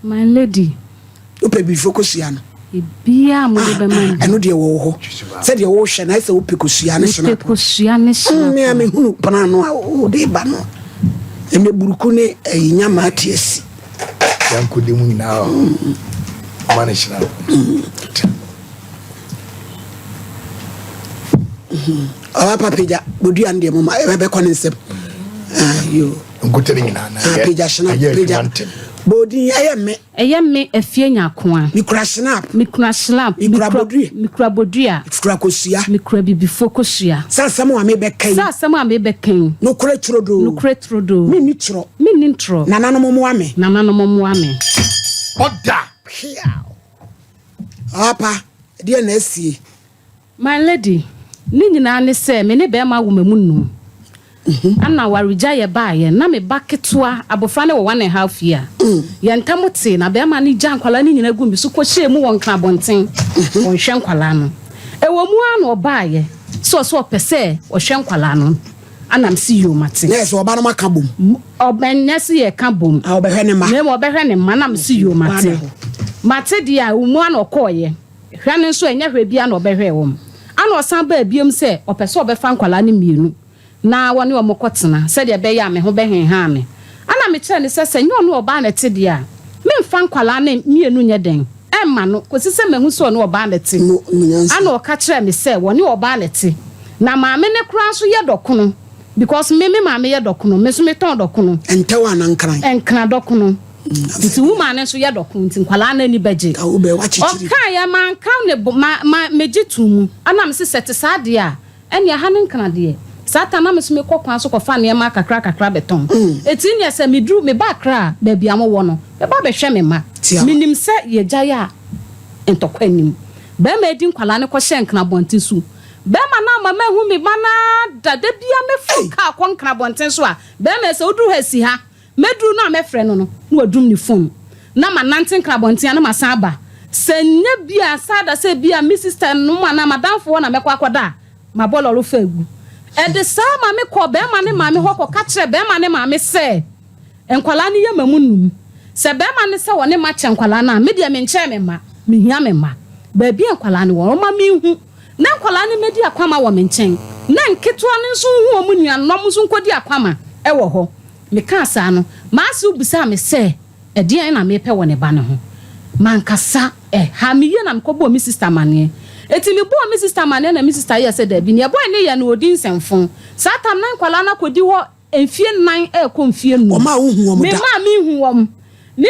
My lady. Upe before kosiano. Bia mo be man. I know the wo. Said the ocean I say upe kosiano shana. Upe kosiano shana. Me am hunu pana no o de ba no. Eme buruku ne nyama atiesi. Yanko de mu nyina o. Mane shina. Papeja bodu ande mo ma e be konen sep. Yo. Ngotere nyina na. Papeja shana papeja. Bodi me afie nyakoa. Mikura snap. Mikura slap. Mikura bodua. Mikura bodua. Mikura kosua. Mikura bibifo kosua. Sasamo ame bekan. Sasamo ame bekan. No kure trodo. No kure trodo. Me ni tro. Me ni tro. Nana no mo ame. Nana no mo ame. Oda. Apa, dia na asie. My lady, ni nyina ne se me ne be ma wo mamu nu. Ana warija ye ba ye na me baketwa abofra ne wo 1.5 year. Ye ntamote na be ma ni gya nkwala ni nyina gumbi so kwohye mu won kra bonten. Won hwe nkwala no. Ewo mu ana oba ye. So pese wo hwe nkwala no. Ana msi yo mate. Yes, oba no maka bom. Obennyese ye ka bom. A obehwe ne ma. Me mo obehwe ne ma na msi yo mate. Mate dia umu ana okoye. Hwe ne so enya hwe bia na obehwe wo. Ana osan ba biom se opese obefa nkwala ne mienu. Na woni o mokotena se de be ya me ho be henha me ana me kire ne se nyo no oba na te dia me mfa nkwala na mienu nye den emma no kosi se mehu so no oba na te ana o ka kire me se woni oba na te na maame ne kura so ye dokono because me maame ye dokono me so me ton dokono entewa na nkran dokono nti woman ne so ye dokono nti nkwala na ni beje o be wa chichiri o kan ya man kan ne mejitum ana me se sete sade a ene ha ne nkran de Satana me kokwan so kofa ne ma kakra beton eti ne se medru me ba kra ba bia mo wo no be ba be hwe me ma minim se ye gya entokwanim be ma edi nkwala ne ko hye nkna bonten su be ma na mama hu me bana dada bia me fuka ko nkna bonten so a be ma se odru ha si ha medru na me frɛ no na wadum ni phone na ma nante nkna bonten na ma san ba se nya bia sada se bia mi sister no ma na madamfo na me kwa akoda ma bolo lo fa egu e de sa ma me ko be ma ne ma me hoko ka kire be ma ne ma me se enkwala ne yema munum se be ma ne se woni ma che enkwala na me dia me nche me ma me hia me ma ba bi enkwala ne wo ma me hu na enkwala ne me dia kwama wo me nchen na nketo ne nso hu o munua no mo so nkodi akwama e wo ho me ka asa no ma ase ubisa me se e dia na me pe wo ne ba ne ho mankasa ha me ye na me ko bo mi sister mane eti mi bo mi sister mane na mi sister ye se da bi ne boy ne ye na odi nsemfon satan nan kwala na kodi ho enfie nan konfie nu o ma hu o mu da me ma mi hu wom ni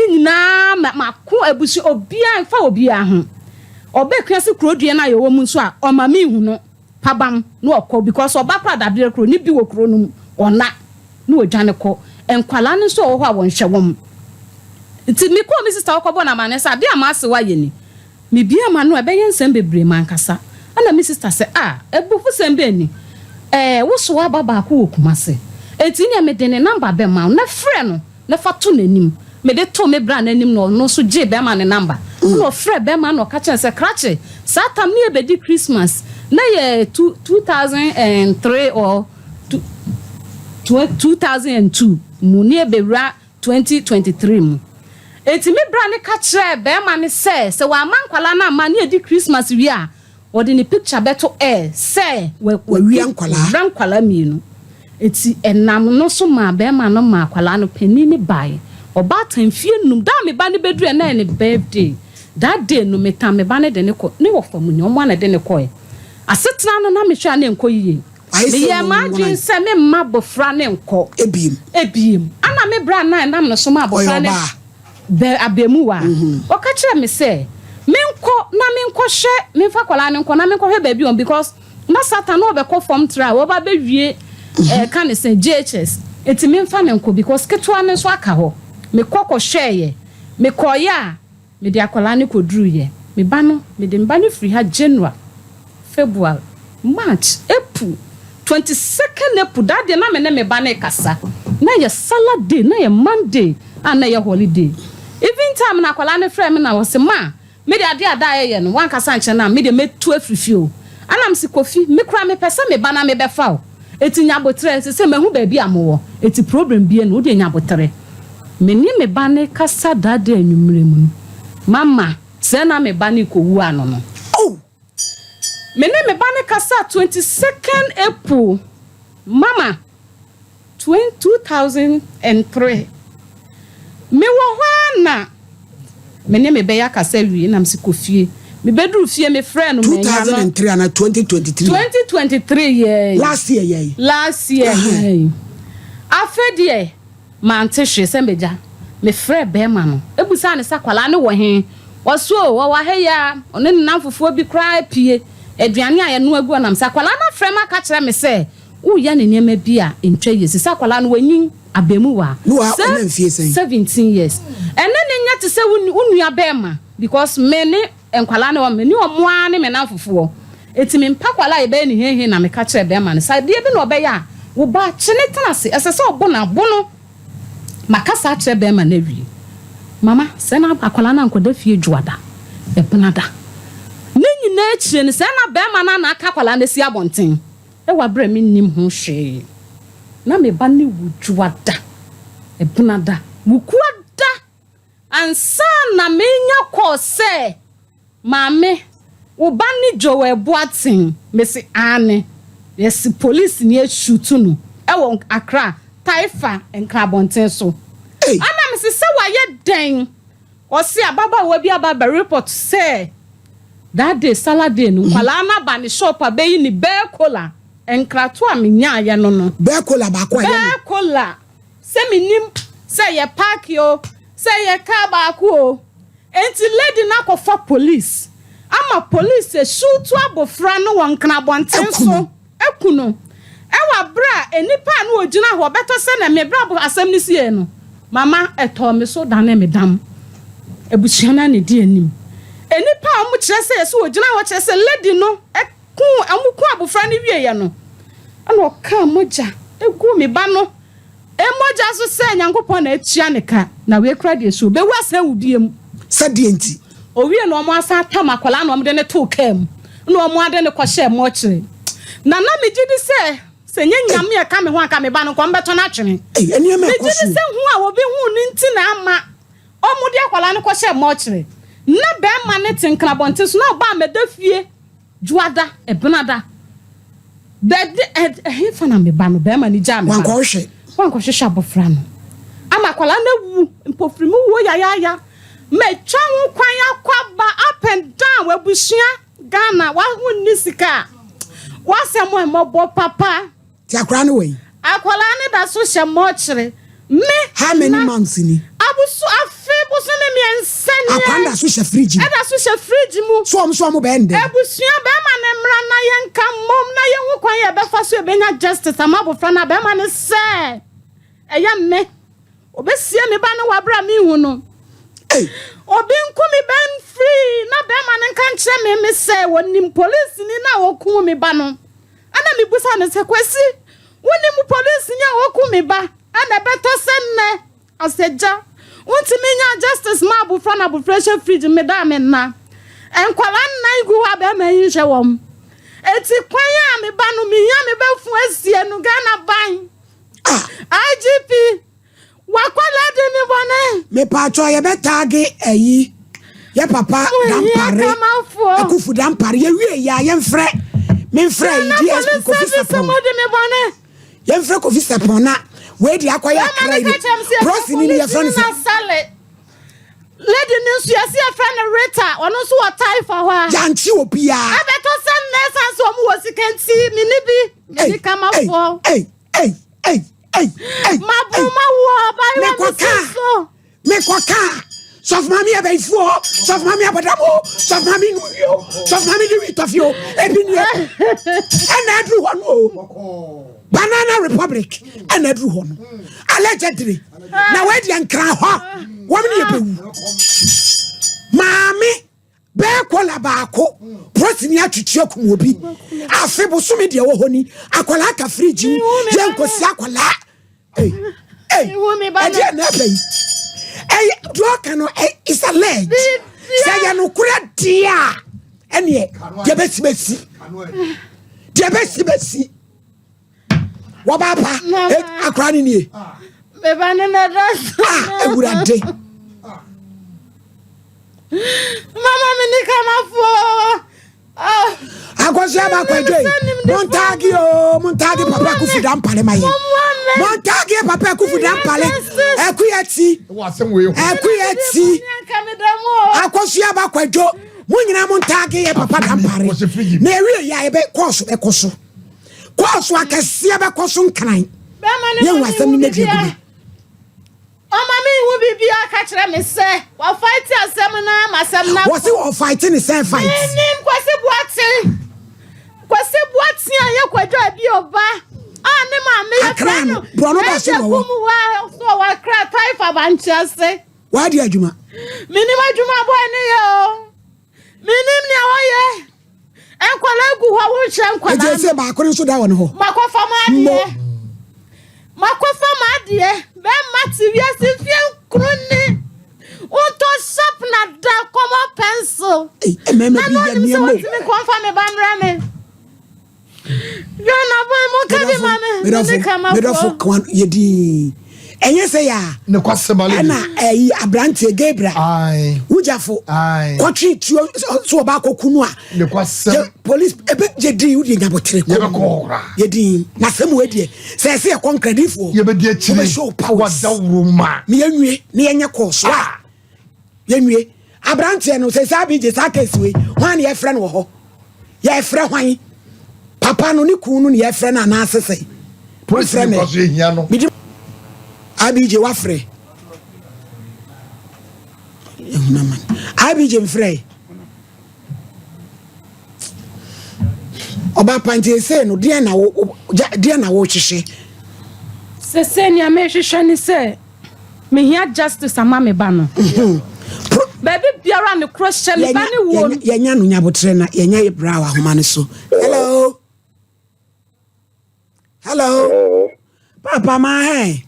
nyina ma ko abusi obia fa obia ho obekua se krodue na ye wo mu so a o ma mi hu no pabam no okọ because oba pra da bere kro ni bi wo kro no ona no odwane ko enkwala ne so wo ho a won hwe wom iti mi ko mi sister okobo na mane sa de amase wa ye ni mi bia ma no ebe yensem bebre mankasa ana mi sister se ebufu sembe ni wo so wa baba ko okumase eti ne me de ne number be ma na frɛ no na fa to nanim me de to me bra nanim no so je be ma ne number no frɛ be ma no ka chen se krache satam ne be di Christmas na ye 2003 or 2002 mu ne be ra 2023 mu eti me bra ne ka kire be ma ne se wa mankwala na ma ne di Christmas wi a odi ni picture beto se we wi ankwala mienu eti enam no so ma be ma no ma kwala no pani ni bai oba tanfie num da me ba ne bedu na ne birthday that day no me tam me ba ne de ne ko ne wo fam ni o ma na de ne ko asetra no na me hwa na enko yiye me ye ma dwen se me ma bofra ne enko ebiem ana me bra na enam no so ma bofra ne be abemu wa o ka kire me se menko na menko hwe menfa kwala ne nko na menko hwe ba bi on because na satan no be ko form try wo ba be wie kan ne se JHS eti menfa ne nko because ketwa ne so aka ho me kokko hwe ye me koya me de akwala ne koduru ye me ba no me de mba ne free ha January February March April 22nd April that day na me ne me ba ne kasa na ye Saturday na ye Monday and na ye holiday even time na akwala ne frɛ me na wo se ma me de ade ada ye no wan kasa nche na me de metu afrifio anam si kofi me kura me pese me bana me befa o eti nyabotre se me hu ba bi amowo eti problem bi e no de nyabotre Meni me bane kasa dade anwumre mu. Mama, se na me bane ko wu ano no. Oh. Meni me bane kasa 22nd April. Mama 2003. Me wo na meni me be ya kasa wi na msi kofie. Me bedru fie me friend no 2003 and 2023. 2023 yeah. Last year yeah. Last year. Afedie mante hwe se meja me frɛ bɛma no ebusa ne sakwala ne wo he woso wo wa he ya one nenam fufuo bi kra pie aduane a ye no agu anam sakwala na frɛ ma ka kyerɛ me sɛ wo ya ne niema bi a ntwa yesi sakwala no wanyin abemu wa 17 years ene ne nya te sɛ unua bɛma because me ne enkwala ne wo me ni omoa ne me nam fufuo etimi mpakwala ye bɛ ne hehe na me ka kyerɛ bɛma ne sa de bi na obɛya wo ba kyene tenase esese obo na bono makasa kyerɛ bɛma na wi mama sɛ na akwala na nkoda fie dwoada ebnada ne nyina akyire ne sɛ na bɛma na aka akwala na si abonten e wa bra me nim ho hwe na me ba ne wu dwoada ebnada wukuada ansa na me nya kɔ sɛ maame wo ba ne jowe boaten me se ane yes police ni eshutu no e wo Accra Taifa enkrabonten so ana me se wa ye den o se ababa wo bi ababa report say that day Saturday no kwala na ba ni shop abeyi ni Bel-Cola enkrato a menya ye no no Bel-Cola ba kwa ye Bel-Cola se minim se ye park yo se ye car ba ko o enti lady na ko for police ama police eshutu abofra no won krabonten so ekuno ewa bra enipa no ogina ho beto se na me bra bo asem ni sie no mama eto me so dan me dam ebusuana ne di anim enipa omu kire se yeso ogina ho kire se lady no eku amuku abofra ne wie ye no ana oka moja egu me ba no emoja so se nyankopon na atua ne ka na we kra de so be wasa wudiem sa de enti o wie no omo asa tamakola no omo de ne to kam no omo ade ne ko hye mo kire na me gidi se nyame e ka me ho aka me ba no ko mbeto na twene eni me ko se hu a obi hu ni nti na ama omudi akwala no ko hye mo kire na be ma ne tinkra bonte so na ba me da fie juada ebnada bed he fa na me ba no be ma ni ja me wan ko hwe abofra no ama akwala na wu mpofrimu wo ya me twa ho kwan akwaba up and down wabusua Ghana wa hu ni sika wasemo emobo papa ti akwala no we akwala ne da so hye mo kire me how many months ni abusu afi busu ne me ensani akwanda so hye fridge e da so hye fridge mu so mo be ndem abusua be ma ne mra na yenka mom na yenwu kwan ye be fa so e benya justice amabofra na be ma ne se eya me obesie me ba ne wabra mi hu no obi nkumi ben free na be ma ne kan kire me se wonim police ni na woku me ba no ana mi busa ne se kwesi wonim police ni a woku me ba ana beto senne aseja wonti menya justice ma abofra na abofra fridge me da me na enkwala nna igu wa be ma yin hwe wom eti kwan a me ba no me nya me be fu asie no Ghana ban IGP wakwala de mi bone me pa cho ye betage eyi ye papa dampare akufu dampare ye wie ya ye mfre me mfre DS ko fisa po ye mfre ko fisa po na we di akwaya krai prosi ni ye friend lady news you see a friend Rita ono so watai for her janchi opia abeto sen nesa so mu wosikanti mi ni bi me kama for mabuma wo ba me kwaka sof mami abeifo sof mami abadamo sof mami nuyo sof mami ni tofio ebini and adru hono Banana Republic and adru hono allegedly na we di ankra ho womni ebewu mami Bel-Cola baako prosini atwetwe akum obi afebo so me de wo honi akola ka fridge yenkosi akola womi ba na be do no is a leg say ya no kura dia ene de besibesi wo ba pa akra ni Me banana dress. Ah, Eburade. Mama me ni kama fo. Ah. Akosia ba kwadwe. Montagi papa kufu dan pale maye. Montagi papa kufu dan pale. Ekuyati. Ekuyati. Akosia ba kwadwo. Munyina montagi ye papa dan pale. Na ewie ya ebe koso ekoso. Koso akasia ba koso nkran. Ye wasam ni medie bi. O mama wu bibia ka kire me se. Wa fight asem na masem na. Wo se wo fight ni say fight. Nim kwase buate. Kwase buate aye kwadwo abi oba. Ah ne ma me ya kra no. Bro no ba so wo. So wa kra tai fa banchi ase. Wa di adwuma. Minim adwuma boy ne yo. Minim ne oye. Enkwala gu ho wo hye enkwala. E je se ba akore so da won ho. Makofa ma de. Makofa ma de. Be mativia se fie kroni. Unto shop na da como pencil. Me bi me konfa me banra me. Yo na boy mo ka bi mame. Me do fo kwan yedi. Enye se ya. Ne kwasemale. Na Abrante Gabriel. Ai. Ujafo. Ai. Kwatri tuo so ba kokunu a. Ne kwasem. Police ebe jedi udi nyabotre ko. Ye be ko ra. Yedi na semu wedie. Se se concredifo. Ye be die chiri. Wadawruma. Me yanwie, ne yenye course. Yanwie. Abrante no se sabi je sakesi we. Hwan ye frɛ no wo ho. Ye frɛ hwan. Papa no ni kunu ne ye frɛ na na asese. Police ni ko so ehia no. Abije wafre. Abije mfre. Oba pante se no dia na wo hwehwe. Se ni ame hwehwe ni se me hia justice ama me ba no. Baby biara ne cross me ba ne wo. Yenya no nyabotre na yenya ebra wa homa ne so. Hello. Hello. Papa ma hey.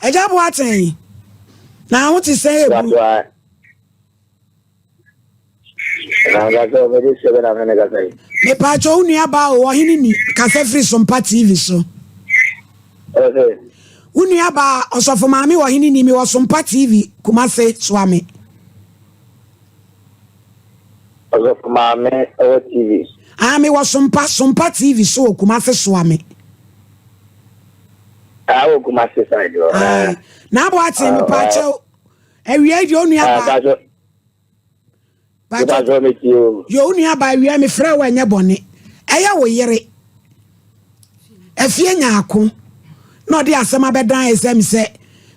Eja bo aten. Na what is say ebu. Me pa cho unu aba o hini ni kase free SOMPA TV so. Okay. Unu aba osofo maami wo hini ni mi wo SOMPA TV Kumase Swami. Osofo maami o TV. Ah me wo SOMPA TV so Kumase Swami. Awo Kumase side yo. Na bo aten me pa cho ewie di unu aba. Yo unu aba ewie me frɛ wa nya bone. Eya wo yere. Afie nya ako. Na odi asɛm abedan esem se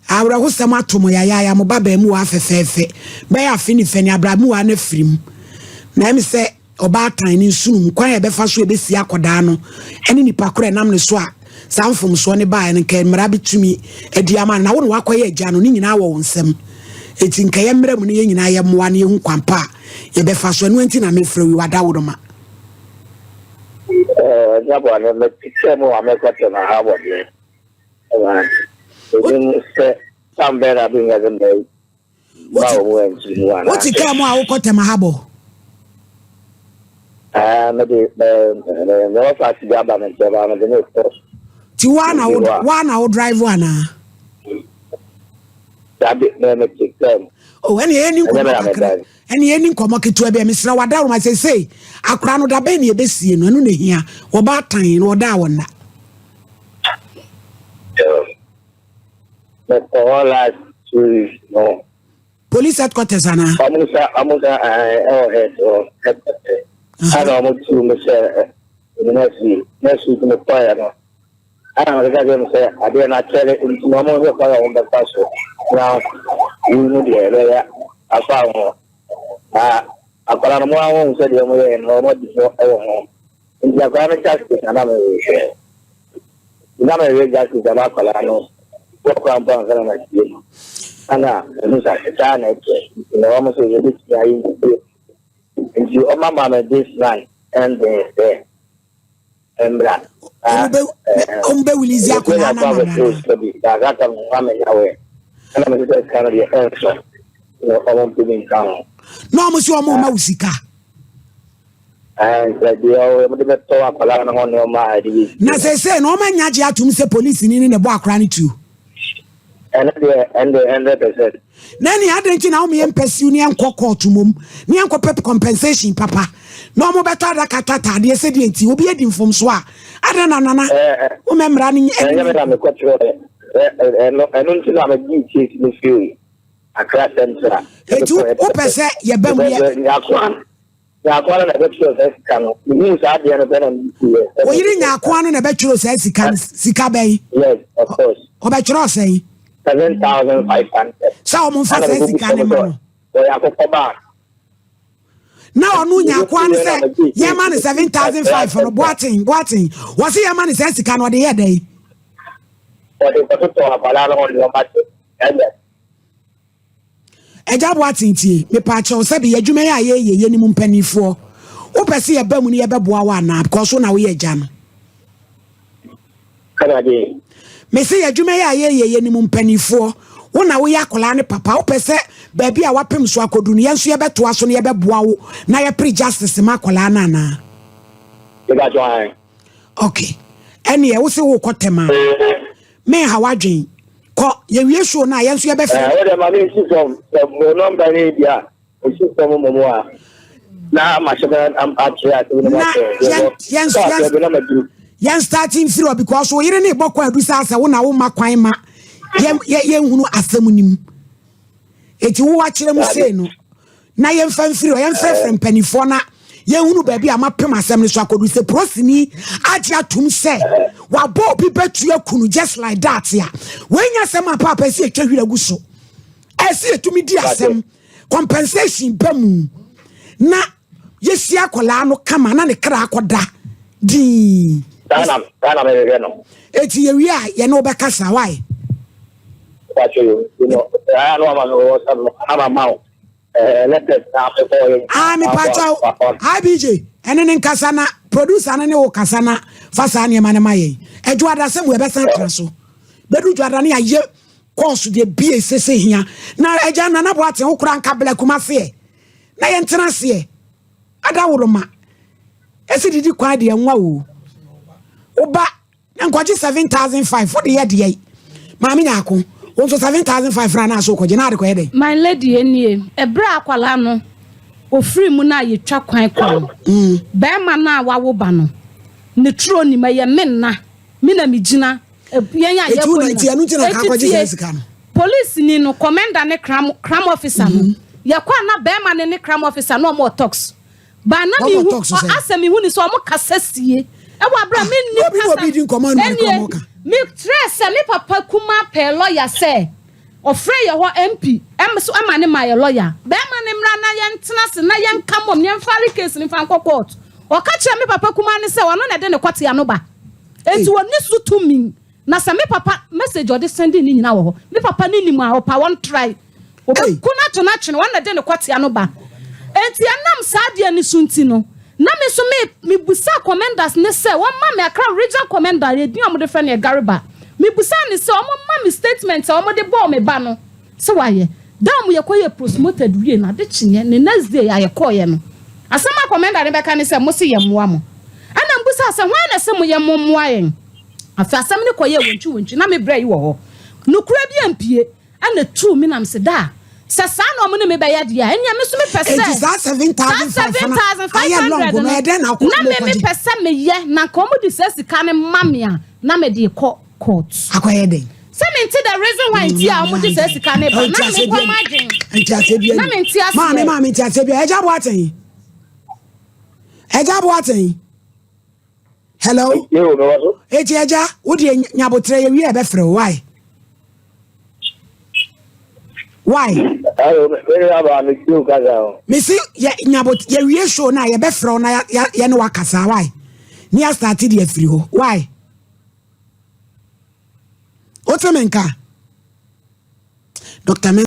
awra ho sɛm atomo ya mo baba mu wa fefefe. Be ya fi ni fani abramu wa na firim. Na em se oba atan ni sunum kwan ya befa so ebesi akoda no. Ene nipa kore nam ne so a sanfom so ne bae ne kan mra bitumi adiama na wo no wakoye agya no ni nyina wo nsɛm. Eti nka ye mra mu ne ye nyina ye moa ne ye hu kwampa ye befa so no enti na mefrɛ wi wada wodoma. Jabo na me picture mo amekote na hawo de. Sambera binga zembe. What you come out of Mahabo? Maybe no fast jaba na jaba na the post. Tiwana would drive one. That bit me take them. Oh, any comoki to a baby, Mr. Wadao, I say, I crown da Benny, a bessie, no, no, here, or Bartine, or Darwin. But all that no. Police headquarters, Anna. Amusa, head or head. I don't want to Michelle next week in the fire. I don't know, say, I did not tell it into normal fire on the castle. Now, you know the area. I found I got a more said the way and normal before home. In the Granite Justice, and I'm a share. Never justice about Colano. Walk around Bank and I China, almost a bit. And you, oh, mamma, this night and there. And that. Umbe Wilizia away. And I'm just kind of the answer. I won't be in town. No, Monsieur Musika. and the old talk on my division. Na say no man yaji atum say police ni ne bo akra ni tu. And 100%. Nani adenchi na ume yempesi ni enko court mum. Ni enko pep compensation papa. No mo beto da katata de se de enti obi edi mfom so a. Ada na nana. O memra ni and me kwatro and until I'm a duty to feel. Akra center. Etu o pese ye bam ye. Ya kwa na betro se kanu. Ni sa de na ben. O yiri nya akwa no na betro se sika ben. Yes, of course. O betro se 7,500. Sa o mo fa se sika ne ma no. O ya ko ba. Na onu nya akwa no se ye ma ne 7,500 no boatin. Was ye ma ne se sika no de ye dey. O de ko to abala no le ma te. Eja boatin tie me pa che o se be adwuma ya ye ni mu mpanifo. Wo pese ye ba mu ni ye beboa wa na because so na wo ye ja no. Kana de. Me se adwuma ya ye ni mu mpanifo. Wo na wo ya kola ne papa wo pese ba bia wapem so akodu no ye nso ye beto aso ne ye beboa wo na ye pre justice ma kola na na. Ega join. Okay. Ene wo se wo kotema. Me ha wadwen. Ko ye wie show na ye nso ye be fe. Wo de ma me system mo number ni dia. O system mo mo a. Na ma shebe am atria to no ma. Yan starting through because wo yire ne bokwa adusa asa wo na wo makwan ma. Ye hunu asem nim. Eti wo wa kire mu sei no. Na ye mfa mfiri ye mfa frem panifo na ye hunu ba bi amapem asem ne so akodu se prosini agi atum se wa bo bi betu akunu just like that ya. Wenya sem papa si etwahwira gu so. Esi etumi di asem compensation bamu. Na yesi akola no kama na ne kra akoda. Di. Dana me no. Eti ye wi a ye no be kasa why? You know, I know I'm a mouth. Let us now. Me pacho. Hi BJ. Enen kasana producer na ne wo kasana fasa na ma na maye. Edwada sem we be san traso. Bedu dwada na ye course de bie sese hia. Na eja na na bo aten wo kura nka bla kuma se. Na ye ntena se. Ada woroma. Esi didi kwa de enwa wo. Oba na nkwaji 7,500 for the year de. Mami nyako. Also 7,500 na so ko je na de ko ye dey. My lady enie ebra akwala no ofiri mu na ye twa kwan ko. Be ma na wawo ba no. Ne tro ni ma ye menna. Me na me gina yen ya ye ko. Police ni no commander ne cram officer no. Ye kwa na be ma ne cram officer no mo talks. Ba na mi hu asemi hu ni so mo kasasie. E wa bra me ni kasa. Obi din command no ko. Me stress me papa kuma pe lawyer say ofre ye ho MP so amane my lawyer be ma ne mra na ye ntena se na ye nka mom ye mfari case ni fan court o ka kire me papa kuma ne se wono na de ne kwate ya no ba enti woni su to me na se me papa message o de send ni nyina wo ho me papa ni nim a o pa won try o be kuna to na twene wona de ne kwate ya no ba enti anam sa de ni sunti no na me so me busa commanders ne se won ma me akra regional commander ye din omode fe ne Gariba me busa ne se omo ma me statement omode bo me ba no se waye dam ye koye promoted wie na de chinye ne next day ya ye koye no asema commander ne be ka ne se mo se ye moa mo ana mbusa se hwan na se mo ye moa yen afa asem ne koye wonchu na me bra yi wo ho nukura bi ampie ana tu mi nam se da sasa no mo ne me be ya dia enya me so me pese 7,500 na me pese me ye na ko mo di sika ne mamia na me di court akoye dey se me nti the reason why nti a mo di sika ne ba na me ko margin nti asebia na me nti asebia ma me nti asebia eja bo aten hello eja wo di nyabotre ye wi e be frɛ why me see nyabot ye wie show na ye be frɛ na ye ne wakasa why ni a started ye free ho why otemenka Dr.